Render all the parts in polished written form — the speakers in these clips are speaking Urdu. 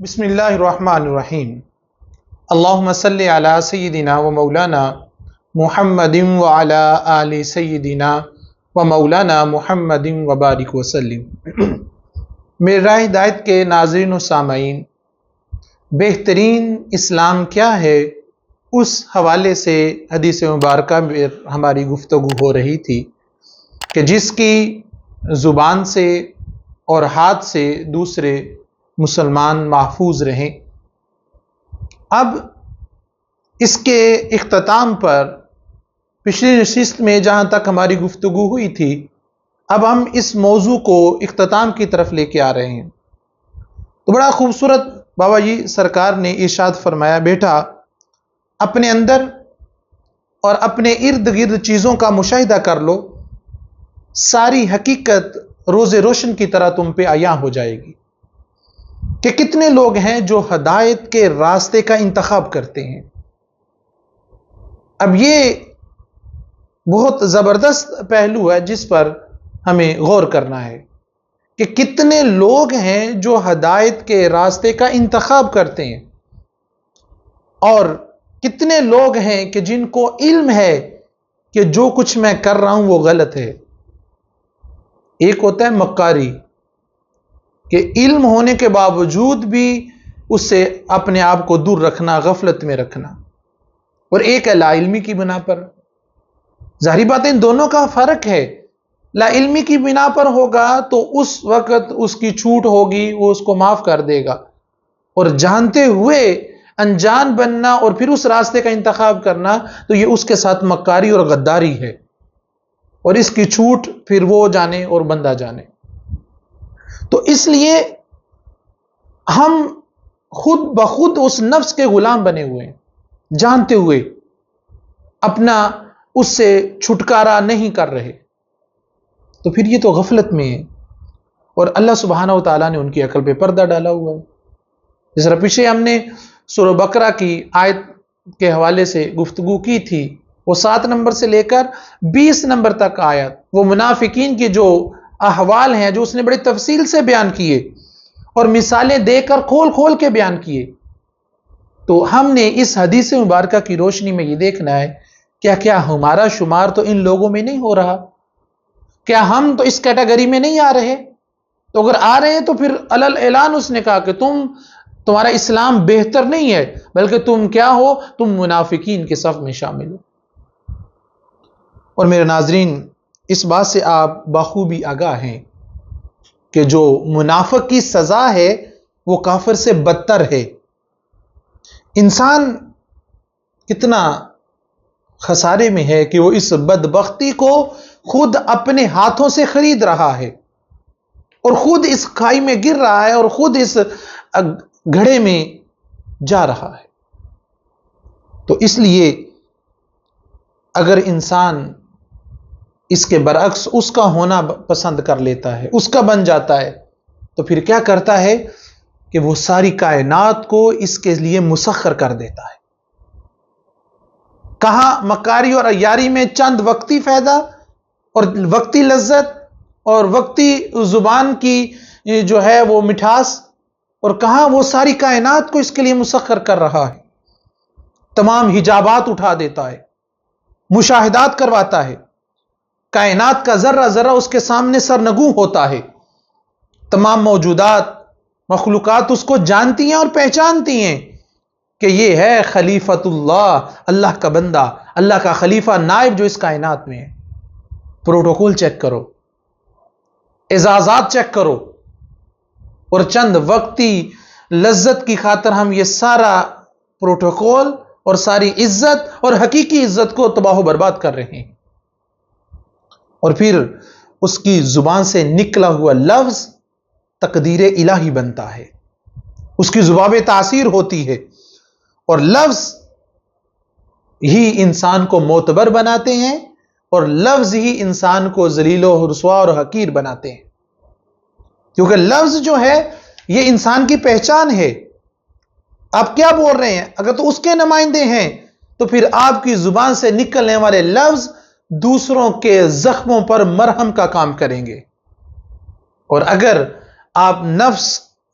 بسم اللہ الرحمن الرحیم اللہم صلی علی سیدنا و مولانا محمد وعلی آل سیدنا و مولانا محمد وبارک وسلم۔ میرے راہ ہدایت کے ناظرین و سامعین، بہترین اسلام کیا ہے اس حوالے سے حدیث مبارکہ میں ہماری گفتگو ہو رہی تھی کہ جس کی زبان سے اور ہاتھ سے دوسرے مسلمان محفوظ رہیں۔ اب اس کے اختتام پر پچھلی نشست میں جہاں تک ہماری گفتگو ہوئی تھی، اب ہم اس موضوع کو اختتام کی طرف لے کے آ رہے ہیں۔ تو بڑا خوبصورت بابا جی سرکار نے ارشاد فرمایا، بیٹا اپنے اندر اور اپنے ارد گرد چیزوں کا مشاہدہ کر لو، ساری حقیقت روز روشن کی طرح تم پہ عیاں ہو جائے گی کہ کتنے لوگ ہیں جو ہدایت کے راستے کا انتخاب کرتے ہیں۔ اب یہ بہت زبردست پہلو ہے جس پر ہمیں غور کرنا ہے کہ کتنے لوگ ہیں جو ہدایت کے راستے کا انتخاب کرتے ہیں، اور کتنے لوگ ہیں کہ جن کو علم ہے کہ جو کچھ میں کر رہا ہوں وہ غلط ہے۔ ایک ہوتا ہے مکاری، کہ علم ہونے کے باوجود بھی اس سے اپنے آپ کو دور رکھنا، غفلت میں رکھنا، اور ایک ہے لا علمی کی بنا پر۔ ظاہری بات ہے ان دونوں کا فرق ہے۔ لا علمی کی بنا پر ہوگا تو اس وقت اس کی چھوٹ ہوگی، وہ اس کو معاف کر دے گا، اور جانتے ہوئے انجان بننا اور پھر اس راستے کا انتخاب کرنا تو یہ اس کے ساتھ مکاری اور غداری ہے، اور اس کی چھوٹ پھر وہ جانے اور بندہ جانے۔ تو اس لیے ہم خود بخود اس نفس کے غلام بنے ہوئے ہیں، جانتے ہوئے اپنا اس سے چھٹکارا نہیں کر رہے، تو پھر یہ تو غفلت میں ہے، اور اللہ سبحانہ و تعالیٰ نے ان کی عقل پہ پردہ ڈالا ہوا ہے۔ جس طرح پیچھے ہم نے سورہ بقرہ کی آیت کے حوالے سے گفتگو کی تھی، وہ 7 نمبر سے لے کر 20 نمبر تک آیت، وہ منافقین کی جو احوال ہیں جو اس نے بڑی تفصیل سے بیان کیے اور مثالیں دے کر کھول کھول کے بیان کیے۔ تو ہم نے اس حدیث مبارکہ کی روشنی میں یہ دیکھنا ہے کیا ہمارا شمار تو ان لوگوں میں نہیں ہو رہا؟ کیا ہم تو اس کیٹیگری میں نہیں آ رہے؟ تو اگر آ رہے ہیں تو پھر علل اعلان اس نے کہا کہ تمہارا اسلام بہتر نہیں ہے، بلکہ تم کیا ہو؟ تم منافقین کے صف میں شامل ہو۔ اور میرے ناظرین، اس بات سے آپ بخوبی آگاہ ہیں کہ جو منافق کی سزا ہے وہ کافر سے بدتر ہے۔ انسان کتنا خسارے میں ہے کہ وہ اس بدبختی کو خود اپنے ہاتھوں سے خرید رہا ہے، اور خود اس کھائی میں گر رہا ہے، اور خود اس گھڑے میں جا رہا ہے۔ تو اس لیے اگر انسان اس کے برعکس اس کا ہونا پسند کر لیتا ہے، اس کا بن جاتا ہے، تو پھر کیا کرتا ہے کہ وہ ساری کائنات کو اس کے لیے مسخر کر دیتا ہے۔ کہاں مکاری اور عیاری میں چند وقتی فائدہ اور وقتی لذت اور وقتی زبان کی جو ہے وہ مٹھاس، اور کہاں وہ ساری کائنات کو اس کے لیے مسخر کر رہا ہے، تمام حجابات اٹھا دیتا ہے، مشاہدات کرواتا ہے، کائنات کا ذرہ ذرہ اس کے سامنے سرنگوں ہوتا ہے، تمام موجودات مخلوقات اس کو جانتی ہیں اور پہچانتی ہیں کہ یہ ہے خلیفۃ اللہ، اللہ کا بندہ، اللہ کا خلیفہ، نائب جو اس کائنات میں ہے۔ پروٹوکول چیک کرو، اعزازات چیک کرو، اور چند وقتی لذت کی خاطر ہم یہ سارا پروٹوکول اور ساری عزت اور حقیقی عزت کو تباہ و برباد کر رہے ہیں۔ اور پھر اس کی زبان سے نکلا ہوا لفظ تقدیر الہی بنتا ہے، اس کی زبان تاثیر ہوتی ہے، اور لفظ ہی انسان کو معتبر بناتے ہیں، اور لفظ ہی انسان کو ذلیل و رسوا اور حقیر بناتے ہیں، کیونکہ لفظ جو ہے یہ انسان کی پہچان ہے۔ آپ کیا بول رہے ہیں؟ اگر تو اس کے نمائندے ہیں تو پھر آپ کی زبان سے نکلنے والے لفظ دوسروں کے زخموں پر مرہم کا کام کریں گے، اور اگر آپ نفس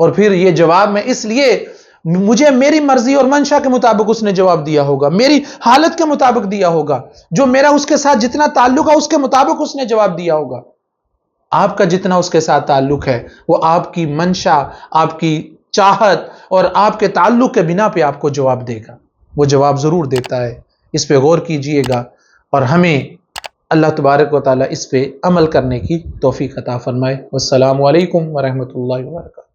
اور پھر یہ جواب میں اس لیے مجھے میری مرضی اور منشا کے مطابق اس نے جواب دیا ہوگا، میری حالت کے مطابق دیا ہوگا، جو میرا اس کے ساتھ جتنا تعلق ہے اس کے مطابق اس نے جواب دیا ہوگا۔ آپ کا جتنا اس کے ساتھ تعلق ہے وہ آپ کی منشا، آپ کی چاہت اور آپ کے تعلق کے بنا پہ آپ کو جواب دے گا، وہ جواب ضرور دیتا ہے۔ اس پہ غور کیجئے گا اور ہمیں اللہ تبارک و تعالی اس پہ عمل کرنے کی توفیق عطا فرمائے۔ والسلام علیکم ورحمۃ اللہ وبرکاتہ۔